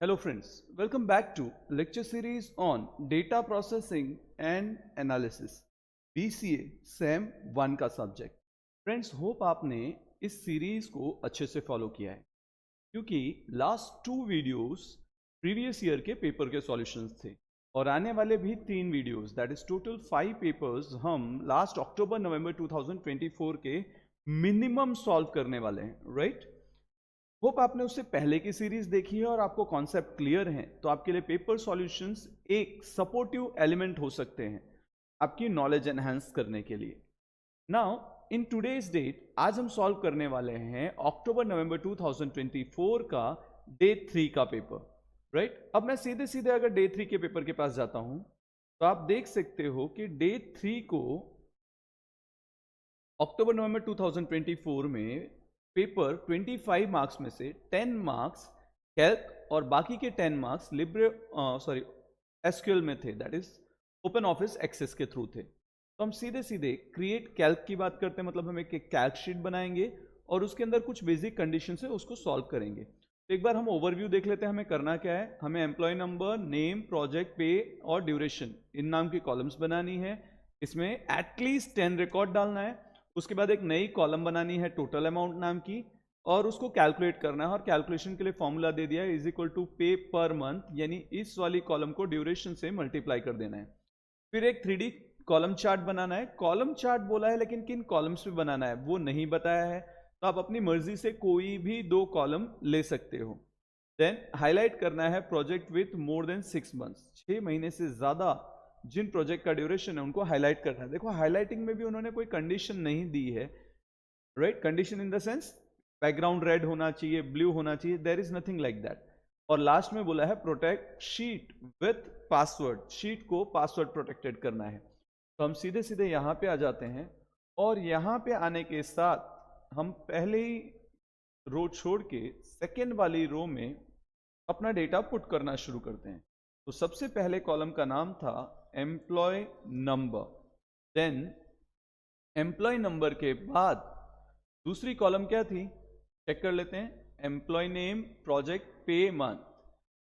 Hello friends, welcome back to lecture series on data processing and analysis BCA SEM 1 का subject. Friends hope आपने इस series को अच्छे से फॉलो किया है क्योंकि लास्ट 2 वीडियोस प्रीवियस ईयर के पेपर के सॉल्यूशंस थे और आने वाले भी 3 videos that is total 5 papers हम लास्ट अक्टूबर नवंबर 2024 के मिनिमम सॉल्व करने वाले हैं, राइट? होप आपने उससे पहले की सीरीज देखी है और आपको कॉन्सेप्ट क्लियर है, तो आपके लिए पेपर सॉल्यूशंस एक सपोर्टिव एलिमेंट हो सकते हैं आपकी नॉलेज एनहांस करने के लिए। नाउ इन टुडेज डेट आज हम सॉल्व करने वाले हैं अक्टूबर नवंबर 2024 का डे 3 का पेपर, राइट? अब मैं सीधे सीधे अगर डे 3 के पेपर के पास जाता हूं तो आप देख सकते हो कि डे 3 को अक्टूबर नवंबर 2024 में पेपर 25 मार्क्स में से 10 मार्क्स कैल्क और बाकी के 10 मार्क्स एसक्यूएल में थे, that is open office access के थ्रू थे। तो हम सीधे सीधे क्रिएट कैल्क की बात करते हैं, मतलब हम एक कैल्क शीट बनाएंगे और उसके अंदर कुछ बेसिक कंडीशन है उसको सॉल्व करेंगे। तो एक बार हम ओवरव्यू देख लेते हैं हमें करना क्या है। हमें एम्प्लॉय नंबर, नेम, प्रोजेक्ट, पे और ड्यूरेशन इन नाम की कॉलम्स बनानी है। इसमें एटलीस्ट 10 रिकॉर्ड डालना है। उसके बाद एक नई कॉलम बनानी है टोटल अमाउंट नाम की और उसको कैलकुलेट करना है और कैलकुलेशन के लिए फॉर्मूला दे दिया है इज इक्वल टू पे पर मंथ, यानी इस वाली कॉलम को ड्यूरेशन से मल्टीप्लाई कर देना है। फिर एक 3D कॉलम चार्ट बनाना है। कॉलम चार्ट बोला है लेकिन किन कॉलम्स पे बनाना है वो नहीं बताया है, तो आप अपनी मर्जी से कोई भी 2 कॉलम ले सकते हो। देन हाईलाइट करना है project with more than 6 months, 6 महीने से ज्यादा जिन प्रोजेक्ट का ड्यूरेशन है उनको हाईलाइट करना है। देखो हाईलाइटिंग में भी उन्होंने कोई कंडीशन नहीं दी है, right? Condition in the sense background red होना चाहिए, ब्लू होना चाहिए, there is nothing like that. और लास्ट में बोला है protect sheet with password, sheet को पासवर्ड प्रोटेक्टेड करना है। तो हम सीधे सीधे यहां पे आ जाते हैं और यहां पे आने के साथ हम पहले ही रो छोड़ के सेकेंड वाली रो में अपना डेटा पुट करना शुरू करते हैं। तो सबसे पहले कॉलम का नाम था employee number. Then employee number के बाद दूसरी कॉलम क्या थी, चेक कर लेते हैं। Employee name, project, pay, month,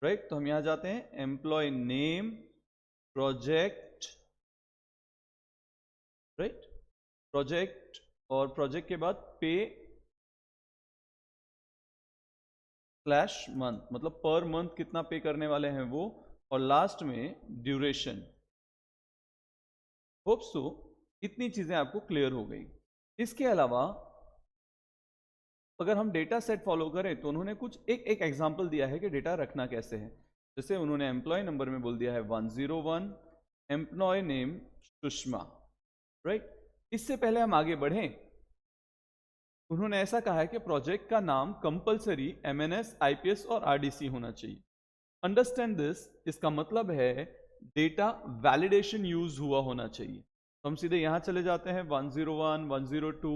right? तो हम यहां जाते हैं employee name, project, right, project और प्रोजेक्ट के बाद पे स्लैश मंथ, मतलब पर मंथ कितना पे करने वाले हैं वो, और लास्ट में ड्यूरेशन। होप सो इतनी चीजें आपको क्लियर हो गई। इसके अलावा अगर हम डेटा सेट फॉलो करें तो उन्होंने कुछ एक एग्जांपल दिया है कि डेटा रखना कैसे है। जैसे उन्होंने एम्प्लॉय नंबर में बोल दिया है 101, एम्प्लॉय नेम सुषमा, राइट? इससे पहले हम आगे बढ़ें, उन्होंने ऐसा कहा है कि प्रोजेक्ट का नाम कंपलसरी एमएनएस, आईपीएस और आरडीसी होना चाहिए। अंडरस्टैंड दिस, इसका मतलब है डेटा वैलिडेशन यूज हुआ होना चाहिए। तो हम सीधे यहां चले जाते हैं 101, 102,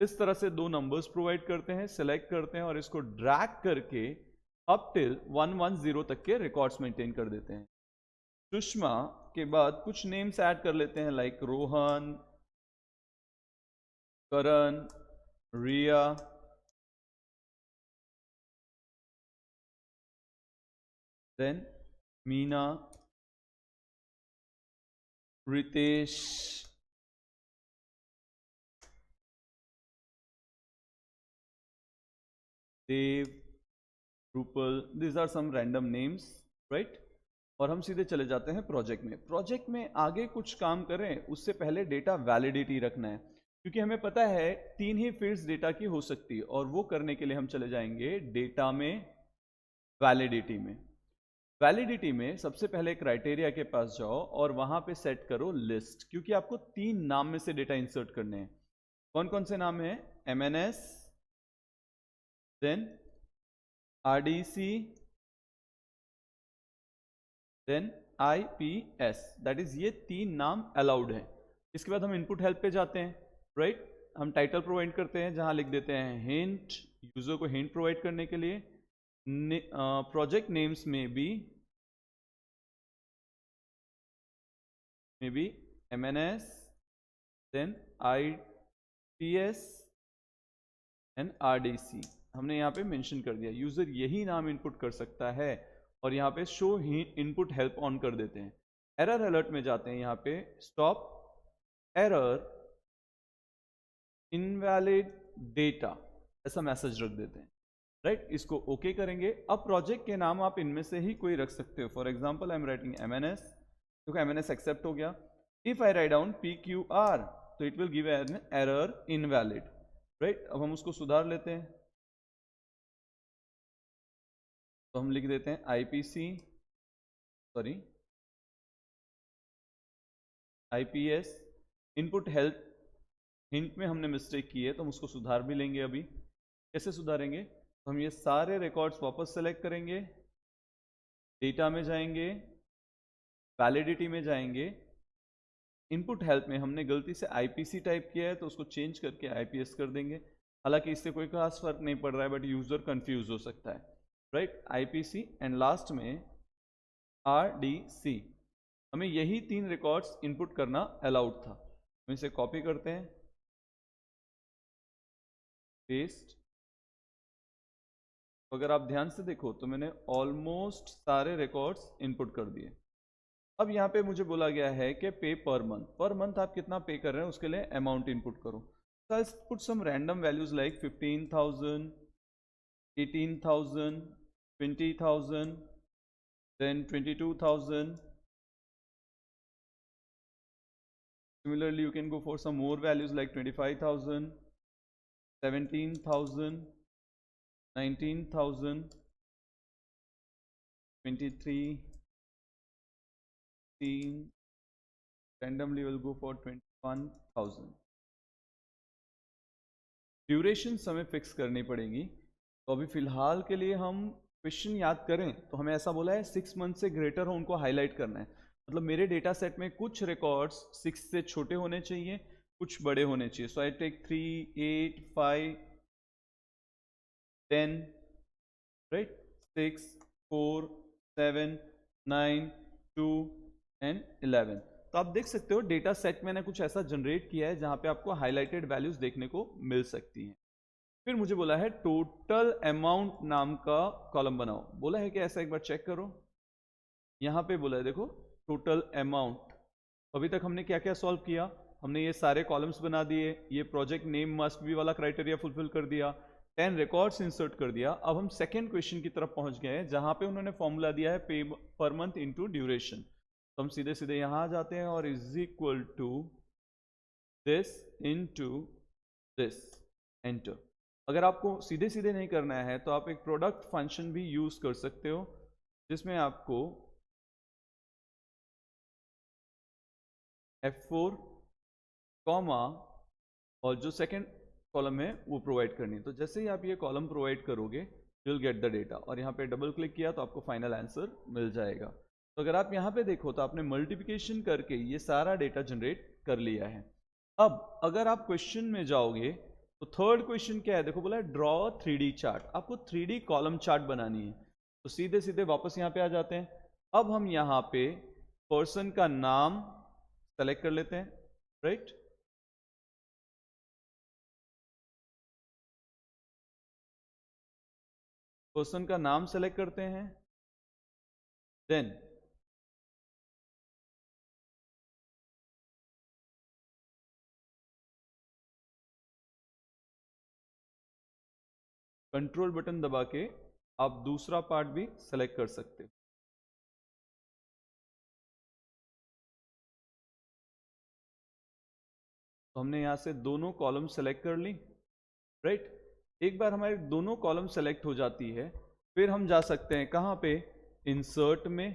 इस तरह से 2 नंबर्स प्रोवाइड करते हैं, सिलेक्ट करते हैं और इसको ड्रैग करके अप टिल 110 तक के रिकॉर्ड्स मेंटेन कर देते हैं। सुषमा के बाद कुछ नेम्स ऐड कर लेते हैं like Rohan, Karan, Riya, then Meena, Ritesh, Dev, Rupal, these are some random names, right? और हम सीधे चले जाते हैं प्रोजेक्ट में। प्रोजेक्ट में आगे कुछ काम करें उससे पहले डेटा वैलिडिटी रखना है, क्योंकि हमें पता है 3 ही फील्ड्स डेटा की हो सकती है और वो करने के लिए हम चले जाएंगे डेटा में वैलिडिटी में। वैलिडिटी में सबसे पहले क्राइटेरिया के पास जाओ और वहां पे सेट करो लिस्ट, क्योंकि आपको 3 नाम में से डेटा इंसर्ट करने हैं। कौन कौन से नाम है? MNS, then RDC, then IPS, that is ये 3 नाम अलाउड है। इसके बाद हम इनपुट हेल्प पे जाते हैं, राइट? हम टाइटल प्रोवाइड करते हैं जहां लिख देते हैं हिंट, यूजर को हिंट प्रोवाइड करने के लिए। प्रोजेक्ट नेम्स में भी MNS, then IPS and RDC हमने यहाँ पे मेंशन कर दिया। यूजर यही नाम इनपुट कर सकता है और यहाँ पे show he input help on कर देते हैं। एरर अलर्ट में जाते हैं, यहाँ पे स्टॉप एरर इनवैलिड डेटा ऐसा मैसेज रख देते हैं, राइट। इसको ओके करेंगे। अब प्रोजेक्ट के नाम आप इनमें से ही कोई रख सकते हो। For example I am writing MNS, क्योंकि MNS एक्सेप्ट हो गया। If I write down PQR तो it will give an error invalid, right. अब हम उसको सुधार लेते हैं, तो हम लिख देते हैं IPS इनपुट हेल्प। हिंट में हमने मिस्टेक की है तो हम उसको सुधार भी लेंगे। अभी कैसे सुधारेंगे, तो हम ये सारे रिकॉर्ड्स वापस सेलेक्ट करेंगे, डेटा में जाएंगे, वैलिडिटी में जाएंगे, इनपुट हेल्प में हमने गलती से IPC टाइप किया है तो उसको चेंज करके IPS कर देंगे। हालांकि इससे कोई खास फर्क नहीं पड़ रहा है, बट यूजर कंफ्यूज हो सकता है, राइट। IPC एंड लास्ट में RDC। हमें यही 3 रिकॉर्ड्स इनपुट करना अलाउड था। हम इसे कॉपी करते हैं, पेस्ट। अगर आप ध्यान से देखो तो मैंने ऑलमोस्ट सारे रिकॉर्ड्स इनपुट कर दिए। अब यहाँ पे मुझे बोला गया है कि पे पर मंथ आप कितना पे कर रहे हैं उसके लिए अमाउंट इनपुट करो। So I'll put some random values like 15,000, 18,000, 20,000, then 22,000. Similarly, you can go for some more values like 25,000, 17,000, 19,000, 23, 16. Randomly we'll go for 21,000. Duration हमें फिक्स करनी पड़ेगी। तो अभी फिलहाल के लिए हम क्वेश्चन याद करें तो हमें ऐसा बोला है 6 मंथ से ग्रेटर हो उनको हाईलाइट करना है। मतलब मेरे डेटा सेट में कुछ रिकॉर्ड्स 6 से छोटे होने चाहिए, कुछ बड़े होने चाहिए। सो आई टेक 3, 8, 5, 10, राइट, 6, 4, 7, 9, 2 एंड 11। तो आप देख सकते हो डेटा सेट मैंने कुछ ऐसा जनरेट किया है जहां पे आपको हाईलाइटेड वैल्यूज देखने को मिल सकती हैं। फिर मुझे बोला है टोटल अमाउंट नाम का कॉलम बनाओ। बोला है कि ऐसा, एक बार चेक करो। यहां पे बोला है देखो टोटल अमाउंट। अभी तक हमने क्या क्या सॉल्व किया, हमने ये सारे कॉलम्स बना दिए, ये प्रोजेक्ट नेम मस्ट बी वाला क्राइटेरिया फुलफिल कर दिया, 10 रिकॉर्ड्स इंसर्ट कर दिया। अब हम सेकेंड क्वेश्चन की तरफ पहुंच गए हैं जहां पे उन्होंने फॉर्मूला दिया है पे पर मंथ इंटू ड्यूरेशन। तो हम सीधे सीधे यहां आ जाते हैं और is equal to this into this, enter. अगर आपको सीधे सीधे नहीं करना है तो आप एक प्रोडक्ट फंक्शन भी यूज कर सकते हो जिसमें आपको F4 कॉमा और जो सेकंड कॉलम है वो प्रोवाइड करनी है। तो जैसे ही आप ये कॉलम प्रोवाइड करोगे you will get the data, और यहाँ पे डबल क्लिक किया तो आपको फाइनल आंसर मिल जाएगा। तो अगर आप यहाँ पे देखो तो आपने मल्टीप्लिकेशन करके ये सारा डेटा जनरेट कर लिया है। अब अगर आप क्वेश्चन में जाओगे तो थर्ड क्वेश्चन क्या है, देखो बोला है ड्रॉ 3D चार्ट। आपको 3D कॉलम चार्ट बनानी है। तो सीधे सीधे वापस यहाँ पे आ जाते हैं। अब हम यहाँ पे पर्सन का नाम सेलेक्ट कर लेते हैं, राइट। पर्सन का नाम सेलेक्ट करते हैं, देन कंट्रोल बटन दबा के आप दूसरा पार्ट भी सेलेक्ट कर सकते हो। तो हमने यहां से दोनों कॉलम सेलेक्ट कर ली, राइट। एक बार हमारे दोनों कॉलम सेलेक्ट हो जाती है फिर हम जा सकते हैं कहां पे, इंसर्ट में,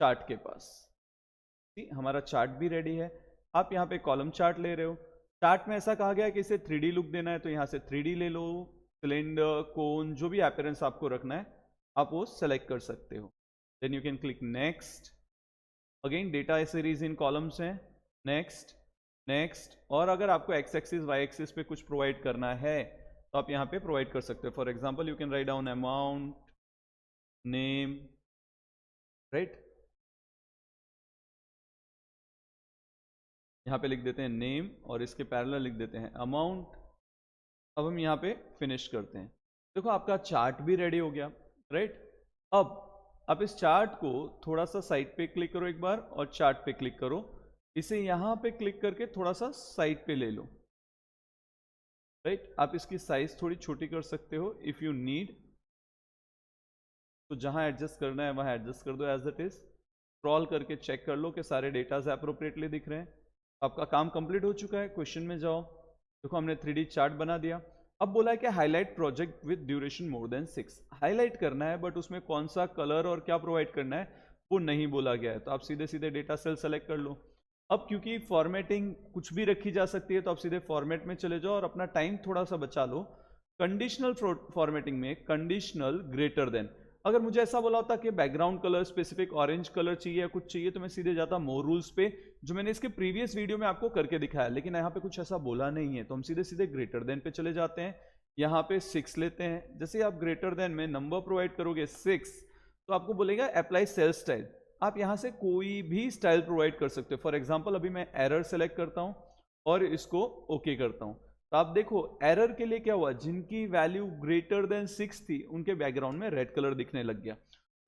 चार्ट के पास। हमारा चार्ट भी रेडी है। आप यहाँ पे कॉलम चार्ट ले रहे हो, चार्ट में ऐसा कहा गया है कि इसे 3D लुक देना है तो यहाँ से 3D ले लो, सिलेंडर, कोन, जो भी अपीयरेंस आपको रखना है आप वो सेलेक्ट कर सकते हो। Then you can click next. Again data series in columns हैं, नेक्स्ट, नेक्स्ट। और अगर आपको एक्स एक्सिस वाई एक्सिस पे कुछ प्रोवाइड करना है तो आप यहाँ पे प्रोवाइड कर सकते हो। For example you can write down amount, name, right. यहाँ पे लिख देते हैं नेम और इसके पैरेलल लिख देते हैं अमाउंट। अब हम यहाँ पे फिनिश करते हैं। देखो आपका चार्ट भी रेडी हो गया, राइट। अब आप इस चार्ट को थोड़ा सा साइड पे क्लिक करो एक बार और चार्ट पे क्लिक करो, इसे यहां पे क्लिक करके थोड़ा सा साइड पे ले लो, राइट। आप इसकी साइज थोड़ी छोटी कर सकते हो इफ यू नीड, तो जहां एडजस्ट करना है वहां एडजस्ट कर दो एज इट इज। स्क्रॉल करके चेक कर लो कि सारे डेटाज एप्रोप्रिएटली दिख रहे हैं। आपका काम कंप्लीट हो चुका है। क्वेश्चन में जाओ, देखो हमने 3D चार्ट बना दिया। अब बोला है कि highlight project with duration more than 6, highlight करना है बट उसमें कौन सा कलर और क्या प्रोवाइड करना है वो नहीं बोला गया है, तो आप सीधे सीधे डेटा सेल सेलेक्ट कर लो। अब क्योंकि फॉर्मेटिंग कुछ भी रखी जा सकती है तो आप सीधे फॉर्मेट में चले जाओ और अपना टाइम थोड़ा सा बचा लो। कंडीशनल फॉर्मेटिंग में कंडीशनल ग्रेटर देन, अगर मुझे ऐसा बोला होता कि background colour specific orange colour चाहिए या कुछ चाहिए तो मैं सीधे जाता मोर रूल्स पे, जो मैंने इसके प्रीवियस वीडियो में आपको करके दिखाया, लेकिन यहाँ पे कुछ ऐसा बोला नहीं है तो हम सीधे सीधे ग्रेटर देन पे चले जाते हैं। यहाँ पे 6 लेते हैं। जैसे आप ग्रेटर देन में नंबर प्रोवाइड करोगे 6, तो आपको बोलेगा अप्लाई सेल स्टाइल। आप यहाँ से कोई भी स्टाइल प्रोवाइड कर सकते हो। फॉर एग्जाम्पल अभी मैं एरर सेलेक्ट करता हूँ और इसको ओके करता हूँ, तो आप देखो एरर के लिए क्या हुआ, जिनकी वैल्यू ग्रेटर देन 6 थी उनके बैकग्राउंड में रेड कलर दिखने लग गया।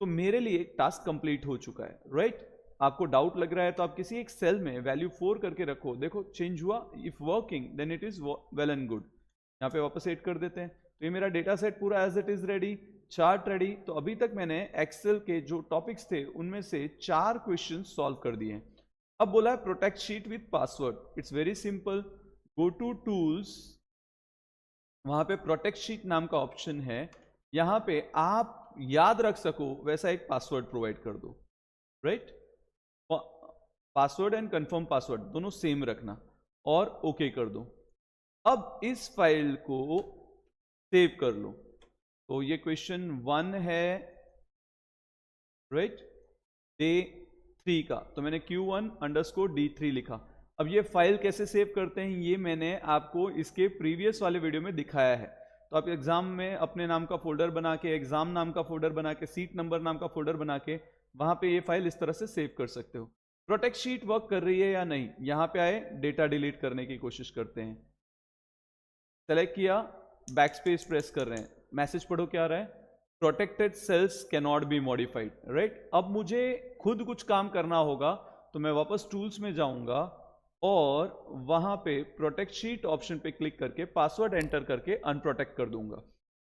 तो मेरे लिए टास्क कंप्लीट हो चुका है, राइट। आपको डाउट लग रहा है तो आप किसी एक सेल में वैल्यू 4 करके रखो, देखो चेंज हुआ। If working then it is well and good. यहाँ पे वापस एड कर देते हैं। तो ये मेरा डेटा सेट पूरा as it is ready, chart ready. तो अभी तक मैंने एक्सेल के जो टॉपिक्स थे उनमें से 4 क्वेश्चन सॉल्व कर दिए हैं। अब बोला है protect sheet with password. It's very simple, go to tools, वहां पे प्रोटेक्ट शीट नाम का ऑप्शन है, यहां पे आप याद रख सको वैसा एक पासवर्ड प्रोवाइड कर दो, right. Password and confirm password दोनों सेम रखना और ओके कर दो। अब इस फाइल को सेव कर लो। तो ये क्वेश्चन 1 है, राइट, डे 3 का, तो मैंने Q1_D3 लिखा। अब ये फाइल कैसे सेव करते हैं ये मैंने आपको इसके प्रीवियस वाले वीडियो में दिखाया है। तो आप एग्जाम में अपने नाम का फोल्डर बना के, एग्जाम नाम का फोल्डर बना के, सीट नंबर नाम का फोल्डर बना के वहां पे ये फाइल इस तरह से सेव कर सकते हो। प्रोटेक्ट शीट वर्क कर रही है या नहीं, यहां पे आए, डेटा डिलीट करने की कोशिश करते हैं। सेलेक्ट किया, बैक स्पेस प्रेस कर रहे हैं, मैसेज पढ़ो क्या आ रहा है, protected cells can not be modified, right. अब मुझे खुद कुछ काम करना होगा तो मैं वापस टूल्स में जाऊंगा और वहां पे प्रोटेक्ट शीट ऑप्शन पे क्लिक करके पासवर्ड एंटर करके अनप्रोटेक्ट कर दूंगा।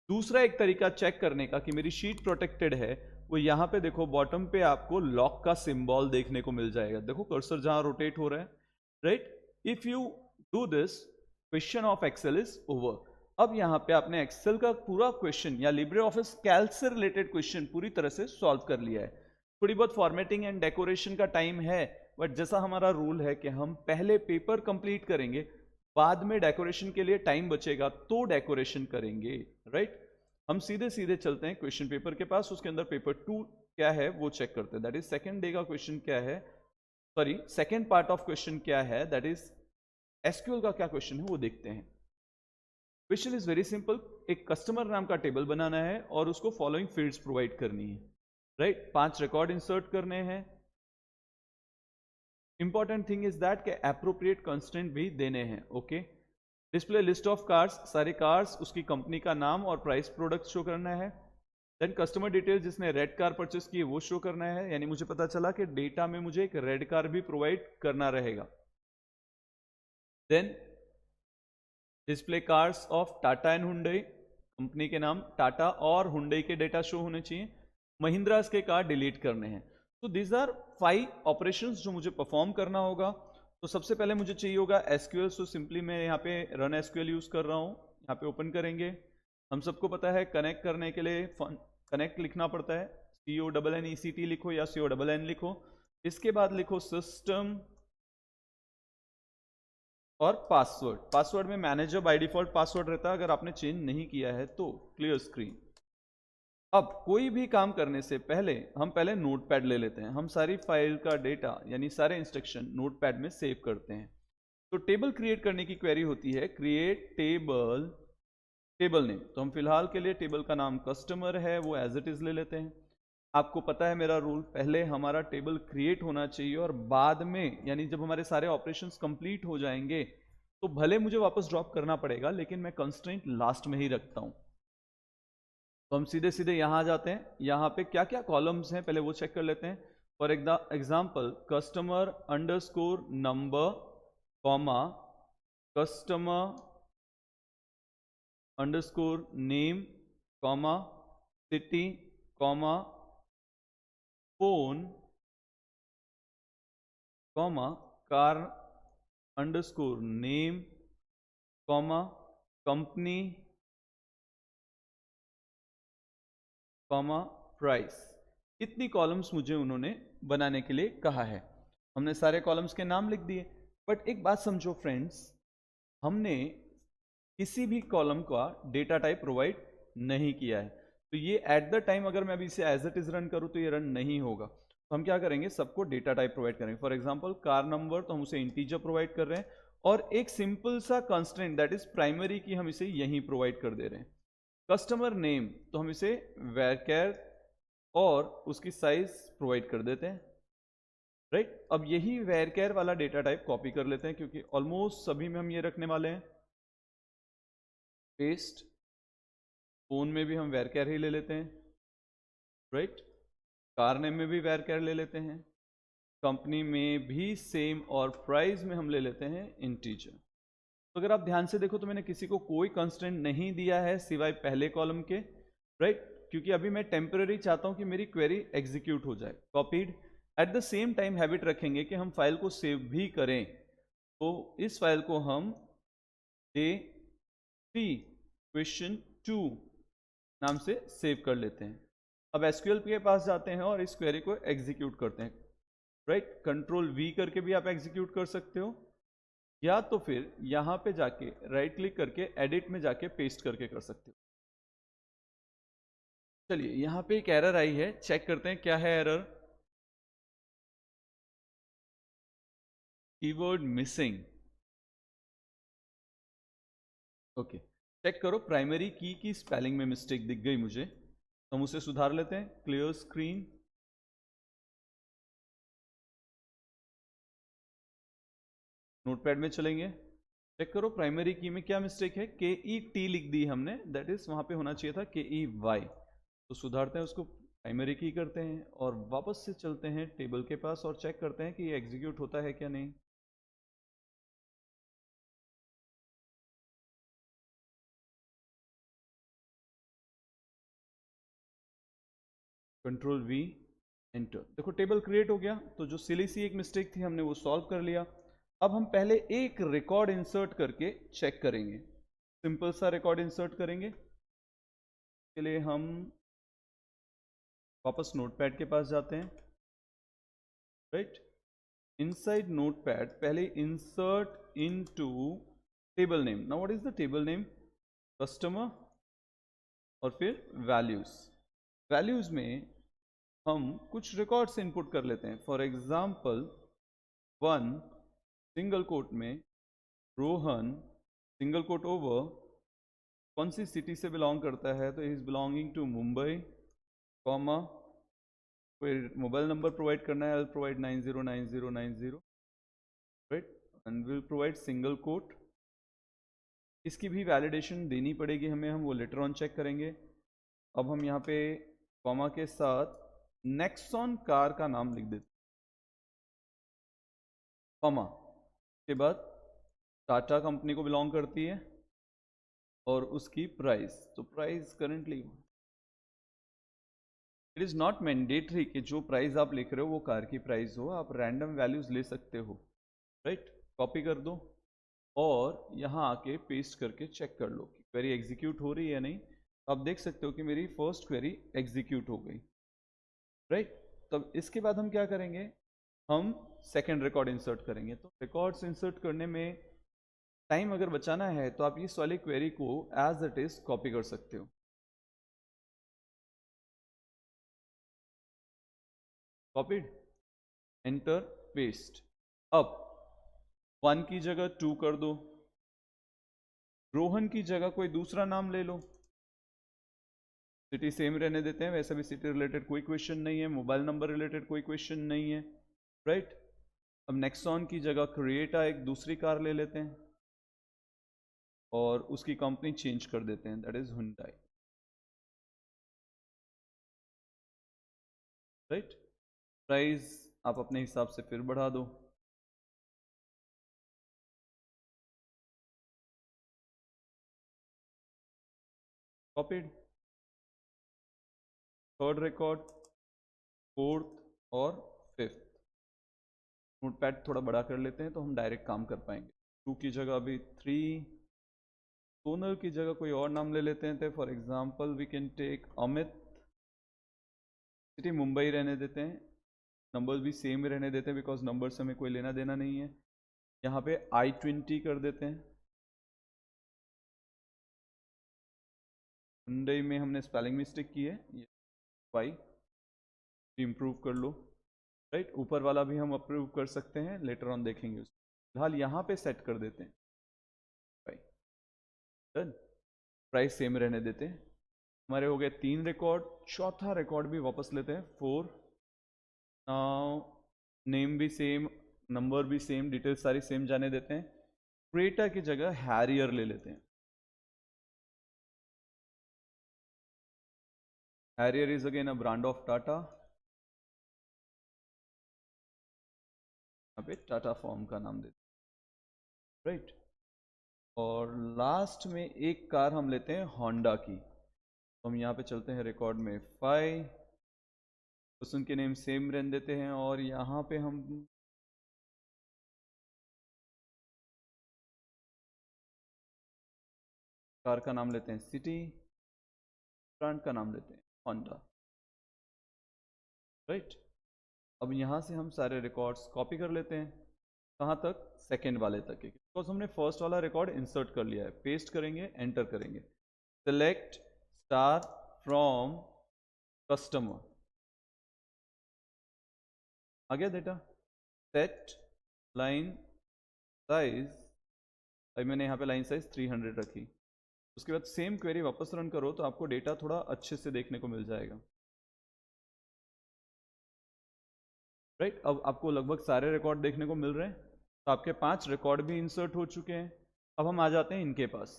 दूसरा एक तरीका चेक करने का कि मेरी शीट प्रोटेक्टेड है, वो यहां पे देखो बॉटम पे आपको लॉक का सिंबल देखने को मिल जाएगा। देखो कर्सर जहां रोटेट हो रहा है, right. If you do this, question of Excel is over. अब यहाँ पे आपने एक्सेल का पूरा क्वेश्चन या लिब्रे ऑफिस कैल्क से रिलेटेड क्वेश्चन पूरी तरह से सॉल्व कर लिया है। थोड़ी बहुत फॉर्मेटिंग एंड डेकोरेशन का टाइम है, बट जैसा हमारा रूल है कि हम पहले पेपर कंप्लीट करेंगे, बाद में डेकोरेशन के लिए टाइम बचेगा तो डेकोरेशन करेंगे, राइट। हम सीधे सीधे चलते हैं क्वेश्चन पेपर के पास, उसके अंदर पेपर 2 क्या है वो चेक करते हैं। दैट इज सेकेंड डे का क्वेश्चन क्या है, sorry second part of question क्या है, दैट इज एसक्यूएल का क्या क्वेश्चन है वो देखते हैं। क्वेश्चन इज वेरी सिंपल, एक कस्टमर नाम का टेबल बनाना है और उसको फॉलोइंग फील्ड्स प्रोवाइड करनी है, राइट। 5 रिकॉर्ड इंसर्ट करने हैं। इंपॉर्टेंट थिंग इज दैट के एप्रोप्रिएट कंस्टेंट भी देने हैं, okay. Display list of cars, सारे कार्स, उसकी कंपनी का नाम और प्राइस प्रोडक्ट शो करना है। देन कस्टमर डिटेल, जिसने रेड कार परचेस की है वो शो करना है, यानी मुझे पता चला कि डेटा में मुझे एक रेड कार भी प्रोवाइड करना रहेगा। Then display cars of Tata and Hyundai, company के नाम टाटा और हुंडई के डेटा शो होने चाहिए। महिंद्रा के कार डिलीट करने हैं। तो दीज आर 5 ऑपरेशंस जो मुझे परफॉर्म करना होगा। तो सबसे पहले मुझे चाहिए होगा एसक्यूएल, सो सिंपली मैं यहाँ पे रन एसक्यूएल यूज कर रहा हूँ, यहाँ पे ओपन करेंगे। हम सबको पता है कनेक्ट करने के लिए कनेक्ट लिखना पड़ता है, CONNECT लिखो या CONN लिखो। इसके बाद लिखो सिस्टम और पासवर्ड। पासवर्ड में मैनेजर बाय डिफॉल्ट पासवर्ड रहता है, अगर आपने चेंज नहीं किया है तो क्लियर स्क्रीन। अब कोई भी काम करने से पहले हम पहले नोटपैड ले लेते हैं। हम सारी फाइल का डेटा यानी सारे इंस्ट्रक्शन नोटपैड में सेव करते हैं। तो टेबल क्रिएट करने की क्वेरी होती है क्रिएट टेबल, टेबल नेम। तो हम फिलहाल के लिए टेबल का नाम कस्टमर है वो एज इट इज ले लेते हैं। आपको पता है मेरा रूल, पहले हमारा टेबल क्रिएट होना चाहिए और बाद में यानी जब हमारे सारे ऑपरेशंस कंप्लीट हो जाएंगे तो भले मुझे वापस ड्रॉप करना पड़ेगा, लेकिन मैं कंस्ट्रेंट लास्ट में ही रखता हूं। तो हम सीधे सीधे यहाँ आ जाते हैं। यहाँ पे क्या क्या कॉलम्स हैं पहले वो चेक कर लेते हैं। For example customer underscore number comma customer underscore name comma city comma phone comma car underscore name comma company comma price. इतनी कॉलम्स मुझे उन्होंने बनाने के लिए कहा है। हमने सारे कॉलम्स के नाम लिख दिए। बट एक बात समझो फ्रेंड्स, हमने किसी भी कॉलम का डेटा टाइप प्रोवाइड नहीं किया है, तो ये एट द टाइम अगर मैं अभी इसे एज इट इज रन करूं तो ये रन नहीं होगा। तो हम क्या करेंगे, सबको डेटा टाइप प्रोवाइड करेंगे। फॉर एग्जांपल कार नंबर, तो हम उसे इंटीजर प्रोवाइड कर रहे हैं, और एक सिंपल सा कंस्ट्रेंट दैट इज प्राइमरी की हम इसे यहीं प्रोवाइड कर दे रहे हैं। कस्टमर नेम, तो हम इसे वैरकेर और उसकी साइज प्रोवाइड कर देते हैं, राइट। अब यही वैरकेर वाला डेटा टाइप कॉपी कर लेते हैं, क्योंकि ऑलमोस्ट सभी में हम ये रखने वाले हैं। पेस्ट, फोन में भी हम वैरकेर ही ले लेते हैं, राइट। कार नेम में भी वैरकेर ले लेते हैं, कंपनी में भी सेम, और प्राइस में हम ले लेते हैं इंटीजर। तो अगर आप ध्यान से देखो तो मैंने किसी को कोई कंस्ट्रेंट नहीं दिया है सिवाय पहले कॉलम के, राइट, क्योंकि अभी मैं टेम्पररी चाहता हूं कि मेरी क्वेरी एग्जीक्यूट हो जाए। Copied. At the same time habit रखेंगे कि हम फाइल को सेव भी करें, तो इस फाइल को हम day3 question2 नाम से सेव कर लेते हैं। अब एसक्यूएल के पास जाते हैं और इस क्वेरी को एग्जीक्यूट करते हैं, राइट। कंट्रोल वी करके भी आप एग्जीक्यूट कर सकते हो, या तो फिर यहां पे जाके राइट क्लिक करके एडिट में जाके पेस्ट करके कर सकते हो। चलिए यहां पे एक एरर आई है, चेक करते हैं क्या है error. Keyword missing. Okay, check करो, प्राइमरी की स्पेलिंग में मिस्टेक दिख गई मुझे, तो हम उसे सुधार लेते हैं। क्लियर स्क्रीन, नोटपैड में चलेंगे, चेक करो प्राइमरी की में क्या मिस्टेक है। KET लिख दी हमने, दैट इज वहां पे होना चाहिए था KEY। तो सुधारते हैं उसको, प्राइमरी की करते हैं और वापस से चलते हैं टेबल के पास और चेक करते हैं कि ये एग्जीक्यूट होता है क्या नहीं। Control V, enter. देखो टेबल क्रिएट हो गया। तो जो सिली सी एक मिस्टेक थी हमने वो सॉल्व कर लिया। अब हम पहले एक रिकॉर्ड इंसर्ट करके चेक करेंगे। सिंपल सा रिकॉर्ड इंसर्ट करेंगे, के लिए हम वापस नोटपैड के पास जाते हैं, राइट। इनसाइड नोटपैड पहले insert into table name. Now what is the table name? Customer, और फिर वैल्यूज। वैल्यूज में हम कुछ रिकॉर्ड्स इनपुट कर लेते हैं। फॉर एग्जाम्पल 1 सिंगल कोट में रोहन सिंगल कोट ओवर कौन सी सिटी से बिलोंग करता है, तो is belonging to Mumbai, comma फिर मोबाइल नंबर प्रोवाइड करना है, I will provide 909090, right, and will provide single quote. इसकी भी वैलिडेशन देनी पड़ेगी हमें, हम वो लेटर ऑन चेक करेंगे। अब हम यहाँ पे कॉमा के साथ नेक्सॉन कार का नाम लिख देते, कॉमा के बाद टाटा कंपनी को बिलोंग करती है और उसकी प्राइस, तो price currently, it is not mandatory कि जो प्राइस आप लिख रहे हो वो कार की प्राइस हो, आप रैंडम वैल्यूज ले सकते हो, राइट। कॉपी कर दो और यहाँ आके पेस्ट करके चेक कर लो कि क्वेरी एग्जीक्यूट हो रही है या नहीं। आप देख सकते हो कि मेरी फर्स्ट क्वेरी एग्जीक्यूट हो गई, राइट। तब इसके बाद हम क्या करेंगे, हम सेकेंड रिकॉर्ड इंसर्ट करेंगे। तो रिकॉर्ड्स इंसर्ट करने में टाइम अगर बचाना है तो आप इस वाली क्वेरी को एज इट इज कॉपी कर सकते हो। Copied, enter, paste. अब 1 की जगह 2 कर दो, रोहन की जगह कोई दूसरा नाम ले लो, सिटी सेम रहने देते हैं, वैसे भी सिटी रिलेटेड कोई क्वेश्चन नहीं है, मोबाइल नंबर रिलेटेड कोई क्वेश्चन नहीं है, राइट। अब नेक्सॉन की जगह क्रिएटा एक दूसरी कार ले लेते हैं और उसकी कंपनी चेंज कर देते हैं, that is Hyundai. Right. Price आप अपने हिसाब से फिर बढ़ा दो, कॉपीड। थर्ड रिकॉर्ड, फोर्थ और फिफ्थ। नोटपैड थोड़ा बड़ा कर लेते हैं तो हम डायरेक्ट काम कर पाएंगे। 2 की जगह अभी 3, सोनल की जगह कोई और नाम ले लेते हैं। For example we can take Amit, city Mumbai रहने देते हैं, नंबर्स भी सेम रहने देते हैं बिकॉज नंबर से हमें कोई लेना देना नहीं है। यहाँ पे I-20 कर देते हैं। हुंडई में हमने स्पेलिंग मिस्टेक की है, ये वाई इम्प्रूव कर लो। राइट, ऊपर वाला भी हम अप्रूव कर सकते हैं, लेटर ऑन देखेंगे उसको। फिलहाल यहाँ पे सेट कर देते हैं डन। प्राइस सेम रहने देते हैं। हमारे हो गए 3 रिकॉर्ड। चौथा रिकॉर्ड भी वापस लेते हैं 4। नाउ नेम भी सेम, नंबर भी सेम, डिटेल्स सारी सेम जाने देते हैं। क्रेटा की जगह हैरियर ले लेते हैं। Harrier is again a brand of Tata. यहाँ पे टाटा फॉर्म का नाम देते हैं। राइट, और लास्ट में एक कार हम लेते हैं होंडा की। तो हम यहाँ पे चलते हैं रिकॉर्ड में 5, उस उनके नेम सेम रहने देते हैं। और यहाँ पे हम कार का नाम लेते हैं सिटी, ब्रांड का नाम लेते हैं होंडा। राइट, अब यहाँ से हम सारे रिकॉर्ड्स कॉपी कर लेते हैं। कहाँ तक? सेकेंड वाले तक के, बिकॉज हमने फर्स्ट वाला रिकॉर्ड इंसर्ट कर लिया है। पेस्ट करेंगे, एंटर करेंगे, सेलेक्ट स्टार फ्रॉम कस्टमर, आ गया डेटा। सेट लाइन साइज, अभी मैंने यहाँ पे लाइन साइज 300 रखी। उसके बाद सेम क्वेरी वापस रन करो तो आपको डेटा थोड़ा अच्छे से देखने को मिल जाएगा। राइट, अब आपको लगभग सारे रिकॉर्ड देखने को मिल रहे हैं। तो आपके 5 रिकॉर्ड भी इंसर्ट हो चुके हैं। अब हम आ जाते हैं इनके पास।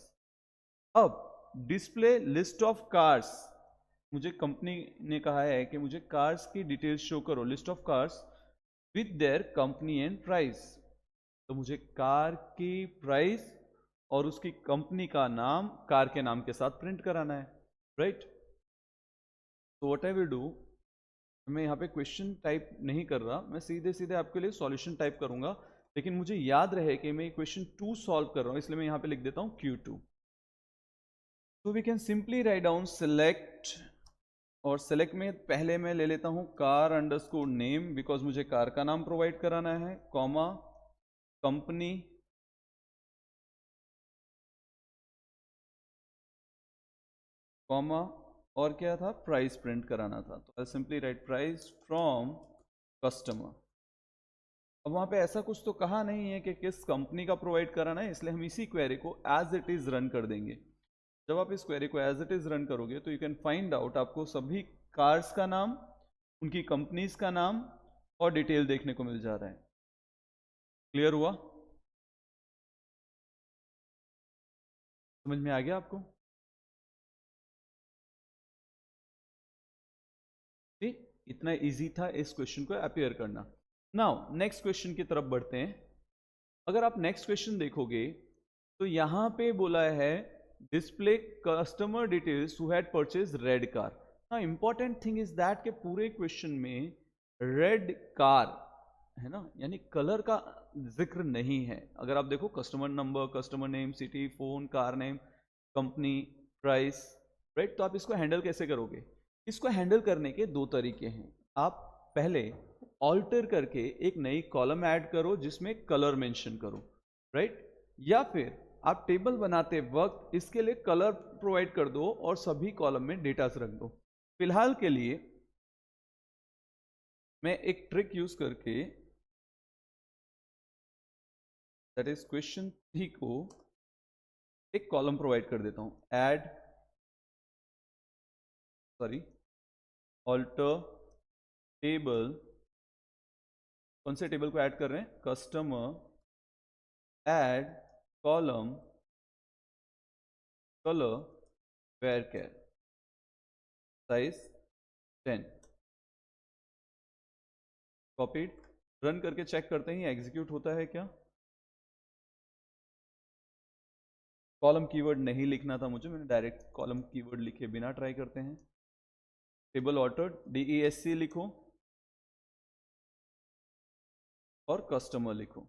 अब डिस्प्ले लिस्ट ऑफ कार्स, मुझे कंपनी ने कहा है कि मुझे कार्स की डिटेल्स शो करो, list of cars with their company and price. तो मुझे कार की प्राइस और उसकी कंपनी का नाम कार के नाम के साथ प्रिंट कराना है। राइट, तो व्हाट आई विल डू, मैं यहाँ पे क्वेश्चन टाइप नहीं कर रहा, मैं सीधे सीधे आपके लिए सॉल्यूशन टाइप करूंगा। लेकिन मुझे याद रहे कि मैं क्वेश्चन 2 सॉल्व कर रहा हूँ, इसलिए मैं यहाँ पे लिख देता हूँ Q2। तो we can simply write down select, और सेलेक्ट में पहले मैं ले लेता हूँ कार अंडरस्कोर नेम, बिकॉज मुझे कार का नाम प्रोवाइड कराना है, कॉमा कंपनी, कॉमा और क्या था, प्राइस प्रिंट कराना था। तो आई simply right price from customer. अब वहाँ पे ऐसा कुछ तो कहा नहीं है कि किस कंपनी का प्रोवाइड कराना है, इसलिए हम इसी क्वेरी को एज इट इज़ रन कर देंगे। जब आप इस क्वेरी को एज इट इज़ रन करोगे तो यू कैन फाइंड आउट, आपको सभी कार्स का नाम, उनकी कंपनीज का नाम और डिटेल देखने को मिल जा रहा है। क्लियर हुआ? समझ में आ गया आपको? ठीक, इतना इजी था इस क्वेश्चन को अपेयर करना। नाउ नेक्स्ट क्वेश्चन की तरफ बढ़ते हैं। अगर आप नेक्स्ट क्वेश्चन देखोगे तो यहां पे बोला है display customer details who had purchase red car. ना इंपॉर्टेंट थिंग इज दैट के पूरे क्वेश्चन में रेड कार है ना, यानी कलर का जिक्र नहीं है। अगर आप देखो customer number, customer name, city, phone, car name, company, price, right, तो आप इसको हैंडल कैसे करोगे? इसको हैंडल करने के 2 तरीके हैं। आप पहले ऑल्टर करके एक नई कॉलम ऐड करो जिसमें कलर मेंशन करो, राइट, या फिर आप टेबल बनाते वक्त इसके लिए कलर प्रोवाइड कर दो और सभी कॉलम में डेटास रख दो। फिलहाल के लिए मैं एक ट्रिक यूज करके, दैट इज क्वेश्चन 3 को एक कॉलम प्रोवाइड कर देता हूं, ऐड, सॉरी, ऑल्टर टेबल। कौन से टेबल को ऐड कर रहे हैं? Customer add column colour varchar size 10। Copied, run करके चेक करते हैं एग्जीक्यूट होता है क्या। कॉलम कीवर्ड नहीं लिखना था मुझे, मैंने डायरेक्ट कॉलम कीवर्ड लिखे बिना ट्राई करते हैं। टेबल ऑर्डर DESC लिखो और कस्टमर लिखो,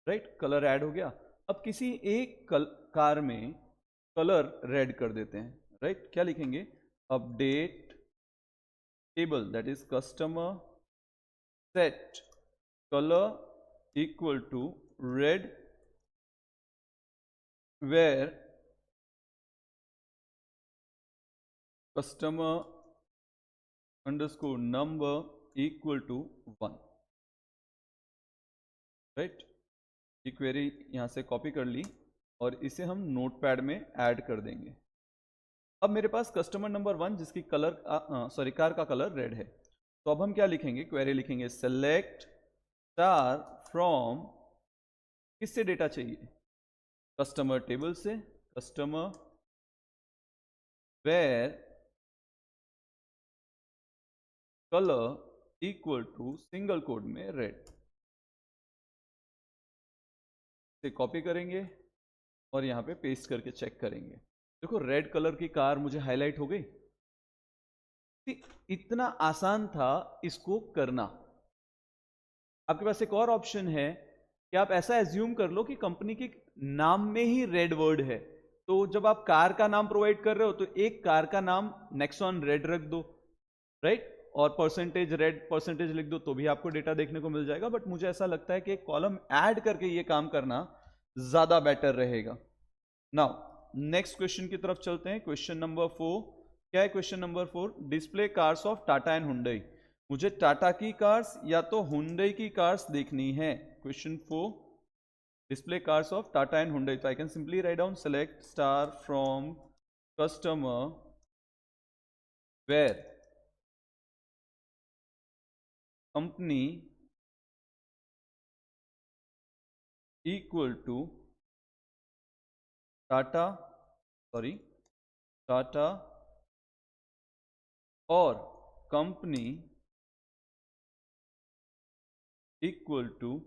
राइट। कलर ऐड हो गया। अब किसी एक कार में कलर रेड कर देते हैं, राइट। क्या लिखेंगे, update table that is customer set colour equal to red where customer underscore number equal to 1, right. ये क्वेरी यहाँ से कॉपी कर ली और इसे हम नोटपैड में ऐड कर देंगे। अब मेरे पास कस्टमर नंबर 1 जिसकी कलर कार का कलर रेड है, तो अब हम क्या लिखेंगे, क्वेरी लिखेंगे सेलेक्ट स्टार फ्रॉम, किससे डेटा चाहिए, कस्टमर टेबल से, customer where colour equal to single code में रेड, से कॉपी करेंगे और यहाँ पे पेस्ट करके चेक करेंगे। देखो रेड कलर की कार मुझे हाईलाइट हो गई। इतना आसान था इसको करना। आपके पास एक और ऑप्शन है कि आप ऐसा एज्यूम कर लो कि कंपनी के नाम में ही रेड वर्ड है, तो जब आप कार का नाम प्रोवाइड कर रहे हो तो एक कार का नाम नेक्सॉन रेड रख दो, राइट, और परसेंटेज रेड परसेंटेज लिख दो, तो भी आपको डेटा देखने को मिल जाएगा। बट मुझे ऐसा लगता है कि एक कॉलम ऐड करके ये काम करना ज्यादा बेटर रहेगा। नाउ नेक्स्ट क्वेश्चन की तरफ चलते हैं। क्वेश्चन नंबर 4 क्या है, question number 4 display cars of Tata and Hyundai. मुझे टाटा की कार्स या तो हुंडई की कार्स देखनी है। Question 4 display cars of Tata and Hyundai, तो I can simply write down select star from customer where company equal to Tata और company equal to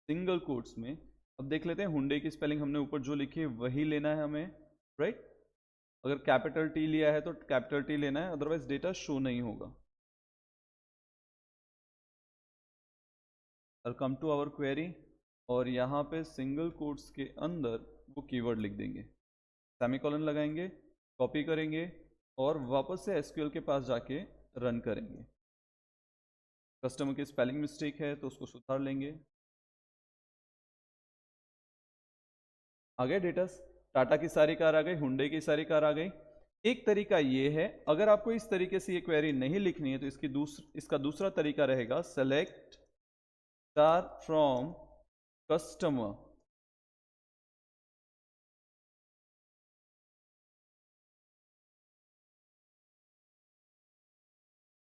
single quotes में। अब देख लेते हैं हुंडई की स्पेलिंग हमने ऊपर जो लिखी है वही लेना है हमें, राइट। अगर कैपिटल टी लिया है तो कैपिटल टी लेना है, अदरवाइज डेटा शो नहीं होगा। और कम टू आवर क्वेरी, और यहाँ पे सिंगल कोट्स के अंदर वो कीवर्ड लिख देंगे, सेमीकोलन लगाएंगे, कॉपी करेंगे और वापस से एसक्यूएल के पास जाके रन करेंगे। कस्टमर की स्पेलिंग मिस्टेक है तो उसको सुधार लेंगे। आ गए डेटा, टाटा की सारी कार आ गई, हुंडई की सारी कार आ गई। एक तरीका ये है, अगर आपको इस तरीके से ये क्वेरी नहीं लिखनी है तो इसका दूसरा तरीका रहेगा select star from customer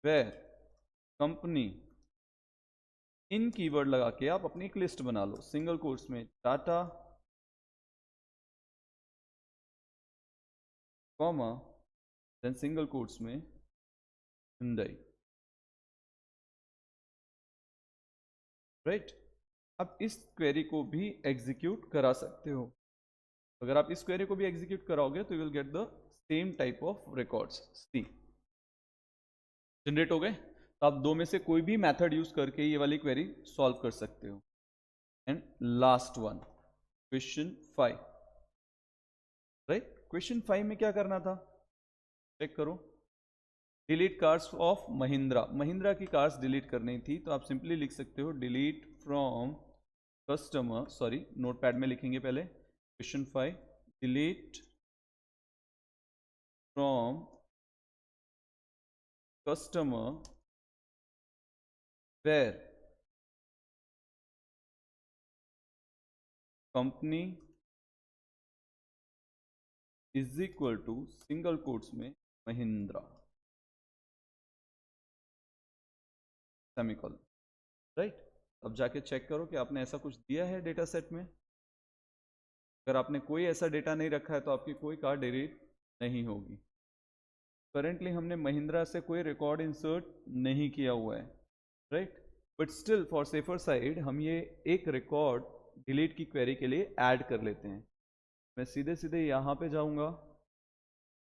where company, in keyword लगा के आप अपनी एक लिस्ट बना लो, सिंगल कोट्स में Tata comma then single quotes में हुंडई, राइट। आप इस क्वेरी को भी एग्जीक्यूट करा सकते हो। अगर आप इस क्वेरी को भी एग्जीक्यूट कराओगे तो you will get the same type of records. सी जनरेट हो गए, तो आप दो में से कोई भी मेथड यूज करके ये वाली क्वेरी सॉल्व कर सकते हो। And last one question 5, right. Question 5 में क्या करना था, चेक करो। Delete cars of Mahindra, Mahindra की कार्स डिलीट करनी थी, तो आप सिंपली लिख सकते हो delete from customer, sorry notepad में लिखेंगे पहले। Question 5 delete from customer where company is equal to single quotes में महिंद्रा, सेमीकोलन, राइट। अब जाके चेक करो कि आपने ऐसा कुछ दिया है डेटा सेट में। अगर आपने कोई ऐसा डेटा नहीं रखा है तो आपकी कोई कार डिलीट नहीं होगी। करंटली हमने महिंद्रा से कोई रिकॉर्ड इंसर्ट नहीं किया हुआ है, right, but still for safer side हम ये एक रिकॉर्ड डिलीट की क्वेरी के लिए ऐड कर लेते हैं। मैं सीधे सीधे यहाँ पे जाऊँगा।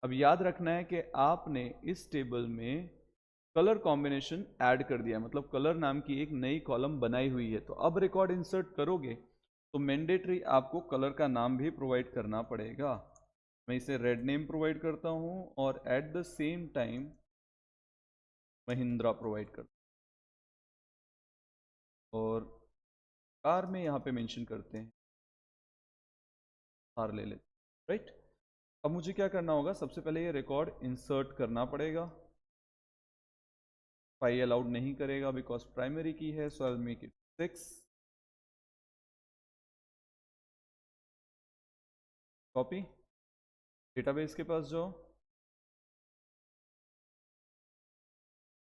अब याद रखना है कि आपने इस टेबल में कलर कॉम्बिनेशन ऐड कर दिया है, मतलब कलर नाम की एक नई कॉलम बनाई हुई है। तो अब रिकॉर्ड इंसर्ट करोगे तो मैंडेटरी आपको कलर का नाम भी प्रोवाइड करना पड़ेगा। मैं इसे रेड नेम प्रोवाइड करता हूँ और at the same time Mahindra provide करता हूँ, और कार में यहाँ पे मेंशन करते हैं, कार ले लेते, राइट। अब मुझे क्या करना होगा, सबसे पहले ये रिकॉर्ड इंसर्ट करना पड़ेगा। फाई अलाउड नहीं करेगा बिकॉज प्राइमरी की है, so I will make it 6। Copy, database के पास जाओ,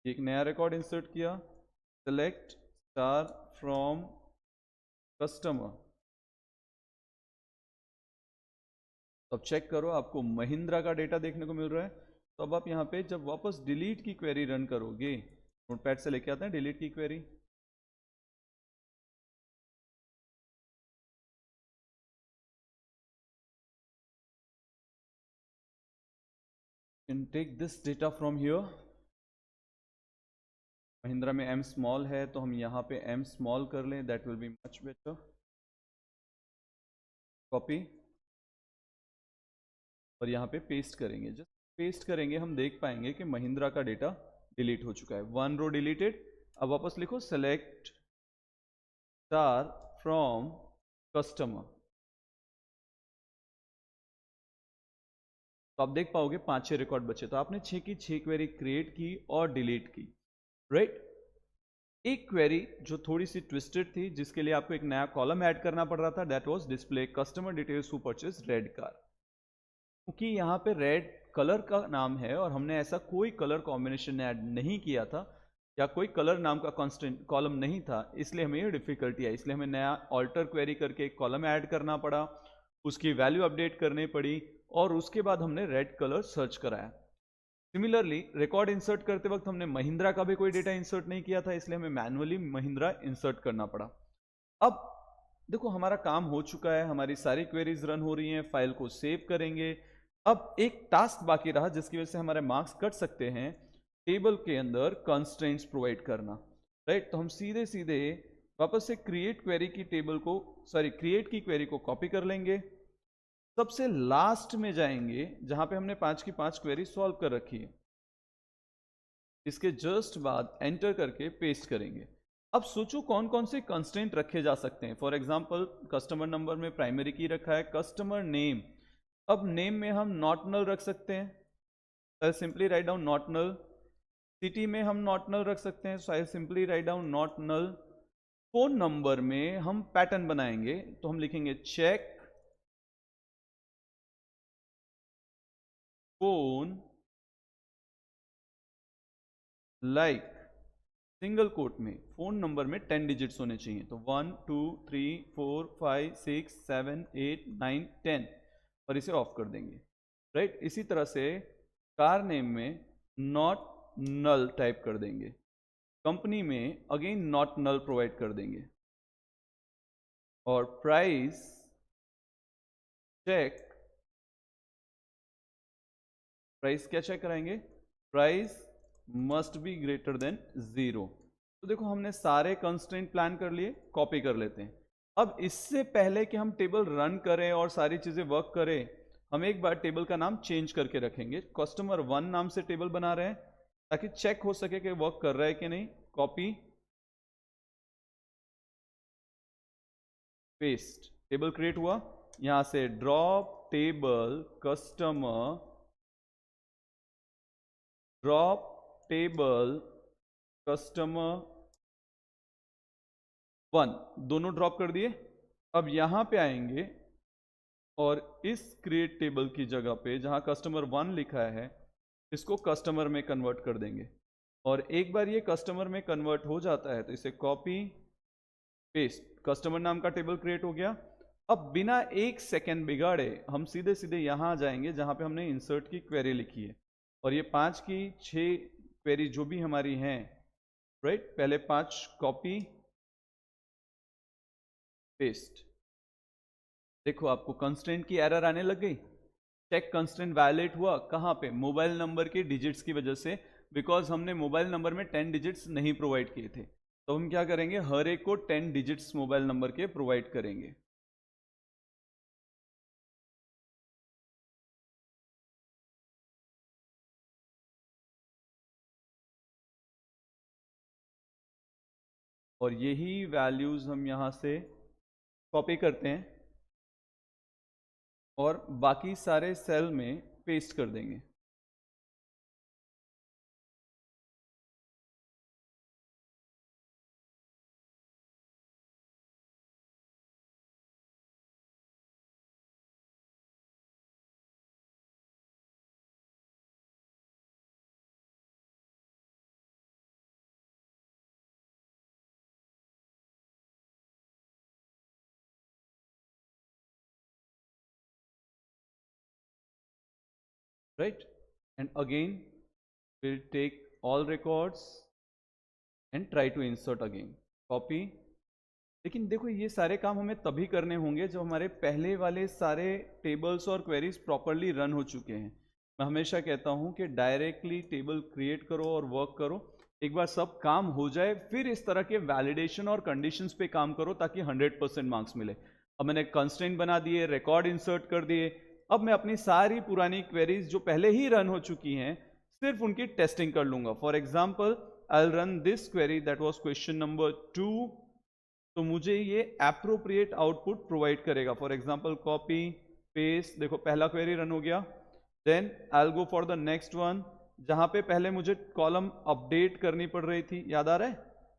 एक नया रिकॉर्ड इंसर्ट किया, सेलेक्ट स्टार फ्रॉम कस्टमर। अब चेक करो, आपको महिंद्रा का डेटा देखने को मिल रहा है। तो अब आप यहाँ पे जब वापस डिलीट की क्वेरी रन करोगे, नोटपैड से लेके आते हैं डिलीट की query, take this data from here. Mahindra में एम स्मॉल है तो हम यहाँ पे एम स्मॉल कर लें, that will be much better. Copy और यहाँ पे पेस्ट करेंगे। जस्ट पेस्ट करेंगे हम देख पाएंगे कि महिंद्रा का डेटा डिलीट हो चुका है, 1 रो डिलीटेड। अब वापस लिखो सेलेक्ट स्टार फ्रॉम कस्टमर। तो आप देख पाओगे 5-6 रिकॉर्ड बचे। तो आपने 6 की 6 क्वेरी क्रिएट की और डिलीट की, राइट। एक क्वेरी जो थोड़ी सी ट्विस्टेड थी, जिसके लिए आपको एक नया कॉलम ऐड करना पड़ रहा था, that was display customer details who purchase red car. क्योंकि यहाँ पे रेड कलर का नाम है और हमने ऐसा कोई कलर कॉम्बिनेशन ऐड नहीं किया था या कोई कलर नाम का कांस्टेंट कॉलम नहीं था, इसलिए हमें ये डिफिकल्टी आई। इसलिए हमें नया ऑल्टर क्वेरी करके एक कॉलम ऐड करना पड़ा, उसकी वैल्यू अपडेट करनी पड़ी और उसके बाद हमने रेड कलर सर्च कराया। सिमिलरली रिकॉर्ड इंसर्ट करते वक्त हमने महिंद्रा का भी कोई डेटा इंसर्ट नहीं किया था, इसलिए हमें मैन्युअली महिंद्रा इंसर्ट करना पड़ा। अब देखो हमारा काम हो चुका है, हमारी सारी क्वेरीज रन हो रही हैं, फाइल को सेव करेंगे। अब एक टास्क बाकी रहा जिसकी वजह से हमारे मार्क्स कट सकते हैं, टेबल के अंदर कंस्ट्रेंट्स प्रोवाइड करना, राइट। तो हम सीधे सीधे वापस से क्रिएट क्वेरी की टेबल को, सॉरी क्रिएट की क्वेरी को कॉपी कर लेंगे, सबसे लास्ट में जाएंगे जहां पे हमने 5 की 5 क्वेरी सॉल्व कर रखी है, इसके जस्ट बाद एंटर करके पेस्ट करेंगे। अब सोचो कौन कौन से कंस्ट्रेंट रखे जा सकते हैं। फॉर एग्जांपल कस्टमर नंबर में प्राइमरी की रखा है, कस्टमर नेम, अब नेम में हम नॉट नल रख सकते हैं, so I simply write down not null। City में हम नॉट नल रख सकते हैं, so I simply write down not null. Phone number में हम पैटर्न बनाएंगे, तो हम लिखेंगे check phone like, single quote में फोन नंबर में 10 डिजिट्स होने चाहिए, तो 1 2 3 4 5 6 7 8 9 10, और इसे ऑफ कर देंगे, राइट। इसी तरह से कार नेम में नॉट नल टाइप कर देंगे, कंपनी में अगेन नॉट नल प्रोवाइड कर देंगे, और प्राइस चेक, प्राइस क्या चेक कराएंगे, price must be greater than 0। तो देखो हमने सारे कंस्ट्रेंट प्लान कर लिए, कॉपी कर लेते हैं। अब इससे पहले कि हम टेबल रन करें और सारी चीजें वर्क करें, हम एक बार टेबल का नाम चेंज करके रखेंगे। कस्टमर 1 नाम से टेबल बना रहे हैं ताकि चेक हो सके कि वर्क कर रहा है कि नहीं। कॉपी पेस्ट, टेबल क्रिएट हुआ, यहां से drop table customer, drop table customer 1, दोनों ड्रॉप कर दिए। अब यहां पे आएंगे और इस क्रिएट टेबल की जगह पे जहां कस्टमर 1 लिखा है, इसको कस्टमर में कन्वर्ट कर देंगे, और एक बार ये कस्टमर में कन्वर्ट हो जाता है तो इसे कॉपी पेस्ट, कस्टमर नाम का टेबल क्रिएट हो गया। अब बिना 1 सेकेंड बिगाड़े हम सीधे सीधे यहां जाएंगे जहां पे हमने इंसर्ट की क्वेरी लिखी है, और ये 5 की 6 क्वेरी जो भी हमारी हैं, राइट, पहले 5 कॉपी पेस्ट। देखो आपको कंस्ट्रेंट की एरर आने लग गई। चेक कंस्ट्रेंट वायलेट हुआ कहाँ पे? मोबाइल नंबर के डिजिट्स की वजह से, बिकॉज हमने मोबाइल नंबर में 10 डिजिट्स नहीं प्रोवाइड किए थे। तो हम क्या करेंगे, हर एक को 10 डिजिट्स मोबाइल नंबर के प्रोवाइड करेंगे। और यही वैल्यूज हम यहाँ से कॉपी करते हैं और बाकी सारे सेल में पेस्ट कर देंगे। Right, and again we'll take all records and try to insert again, copy। लेकिन देखो ये सारे काम हमें तभी करने होंगे जब हमारे पहले वाले सारे टेबल्स और क्वेरीज प्रॉपरली रन हो चुके हैं। मैं हमेशा कहता हूं कि डायरेक्टली टेबल क्रिएट करो और वर्क करो, एक बार सब काम हो जाए फिर इस तरह के वैलिडेशन और कंडीशंस पे काम करो ताकि 100% मार्क्स मिले। अब मैंने कंस्ट्रेंट बना दिए, रिकॉर्ड इंसर्ट कर दिए, अब मैं अपनी सारी पुरानी क्वेरीज जो पहले ही रन हो चुकी हैं सिर्फ उनकी टेस्टिंग कर लूंगा। For example I will run this query that was question number 2, तो मुझे ये एप्रोप्रिएट आउटपुट प्रोवाइड करेगा। फॉर एग्जाम्पल कॉपी पेस्ट, देखो पहला क्वेरी रन हो गया। Then I will go for the next one, जहां पे पहले मुझे कॉलम अपडेट करनी पड़ रही थी, याद आ रहा है?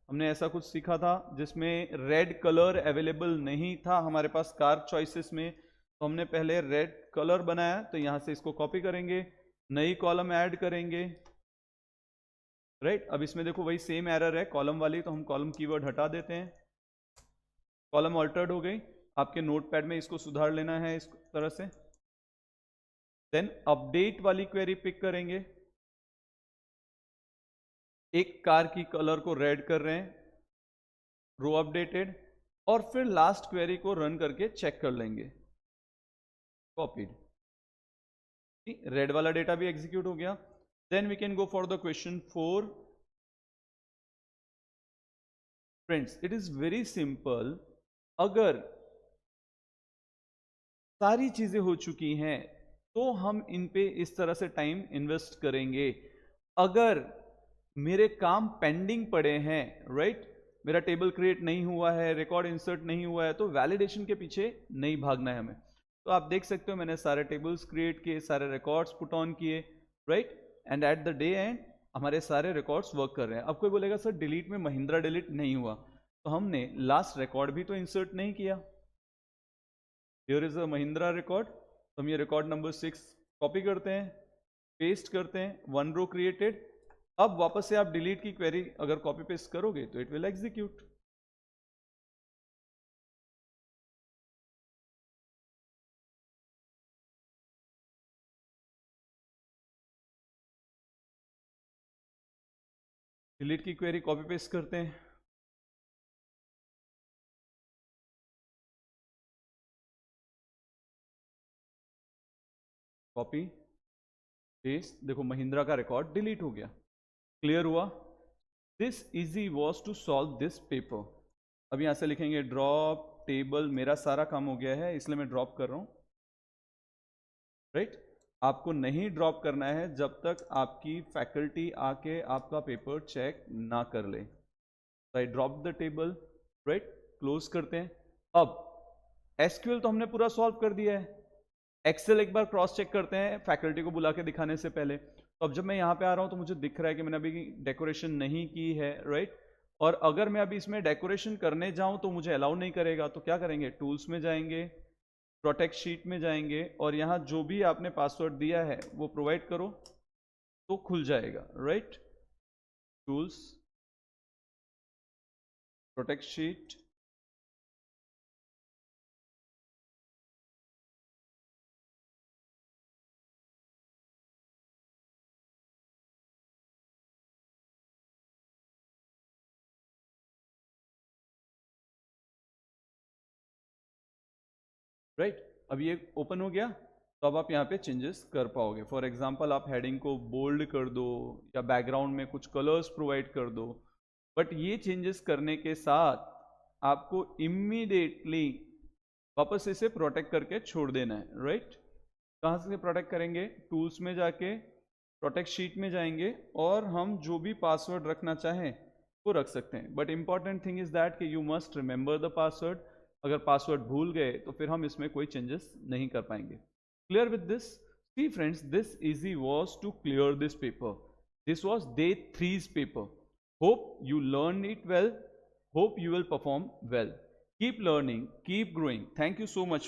हमने ऐसा कुछ सीखा था जिसमें रेड कलर अवेलेबल नहीं था हमारे पास कार चॉइसेस में, तो हमने पहले रेड कलर बनाया। तो यहां से इसको कॉपी करेंगे, नई कॉलम ऐड करेंगे। राइट, अब इसमें देखो वही सेम एरर है कॉलम वाली, तो हम कॉलम कीवर्ड हटा देते हैं। कॉलम ऑल्टर्ड हो गई, आपके नोटपैड में इसको सुधार लेना है इस तरह से। देन अपडेट वाली क्वेरी पिक करेंगे, एक कार की कलर को रेड कर रहे हैं, रो अपडेटेड, और फिर लास्ट क्वेरी को रन करके चेक कर लेंगे, कॉपीड। रेड वाला डेटा भी एग्जीक्यूट हो गया। Then we can go for the question 4। Friends, it is very simple. अगर सारी चीजें हो चुकी हैं तो हम इन पे इस तरह से टाइम इन्वेस्ट करेंगे। अगर मेरे काम पेंडिंग पड़े हैं, राइट, मेरा टेबल क्रिएट नहीं हुआ है, रिकॉर्ड इंसर्ट नहीं हुआ है, तो वैलिडेशन के पीछे नहीं भागना है हमें। तो आप देख सकते हो मैंने सारे टेबल्स क्रिएट किए, सारे रिकॉर्ड्स पुट ऑन किए, right, and at the day and हमारे सारे रिकॉर्ड्स वर्क कर रहे हैं। अब कोई बोलेगा सर डिलीट में महिंद्रा डिलीट नहीं हुआ, तो हमने लास्ट रिकॉर्ड भी तो इंसर्ट नहीं किया। Here is a Mahindra record, तो हम ये रिकॉर्ड नंबर 6 कॉपी करते हैं, पेस्ट करते हैं, 1 रो क्रिएटेड। अब वापस से आप डिलीट की क्वेरी अगर कॉपी पेस्ट करोगे तो इट विल एग्जीक्यूट। डिलीट की क्वेरी कॉपी पेस्ट करते हैं, कॉपी पेस्ट, देखो महिंद्रा का रिकॉर्ड डिलीट हो गया। क्लियर हुआ? This easy was to solve this paper. अब यहां से लिखेंगे ड्रॉप टेबल, मेरा सारा काम हो गया है इसलिए मैं ड्रॉप कर रहा हूं, राइट। आपको नहीं ड्रॉप करना है जब तक आपकी फैकल्टी आके आपका पेपर चेक ना कर ले। I drop the table, right, close करते हैं। अब एसक्यूएल तो हमने पूरा सॉल्व कर दिया है, एक्सेल एक बार क्रॉस चेक करते हैं फैकल्टी को बुला के दिखाने से पहले। तो अब जब मैं यहाँ पे आ रहा हूँ तो मुझे दिख रहा है कि मैंने अभी डेकोरेशन नहीं की है, राइट। और अगर मैं अभी इसमें डेकोरेशन करने जाऊँ तो मुझे अलाउ नहीं करेगा, तो क्या करेंगे, टूल्स में जाएंगे, प्रोटेक्ट शीट में जाएंगे, और यहाँ जो भी आपने पासवर्ड दिया है वो प्रोवाइड करो तो खुल जाएगा, right. Tools, protect sheet, right. अब ये ओपन हो गया, तो अब आप यहाँ पे चेंजेस कर पाओगे। फॉर एग्जांपल आप हेडिंग को बोल्ड कर दो या बैकग्राउंड में कुछ कलर्स प्रोवाइड कर दो, बट ये चेंजेस करने के साथ आपको इमीडिएटली वापस इसे प्रोटेक्ट करके छोड़ देना है, राइट। कहाँ से प्रोटेक्ट करेंगे? टूल्स में जाके प्रोटेक्ट शीट में जाएंगे और हम जो भी पासवर्ड रखना चाहें वो रख सकते हैं। But important thing is that कि you must remember the password. अगर पासवर्ड भूल गए तो फिर हम इसमें कोई चेंजेस नहीं कर पाएंगे। Clear with this? See friends, this easy was to clear this paper. This was day 3's paper. Hope you learned it well. Hope you will perform well. Keep learning, keep growing. Thank you so much.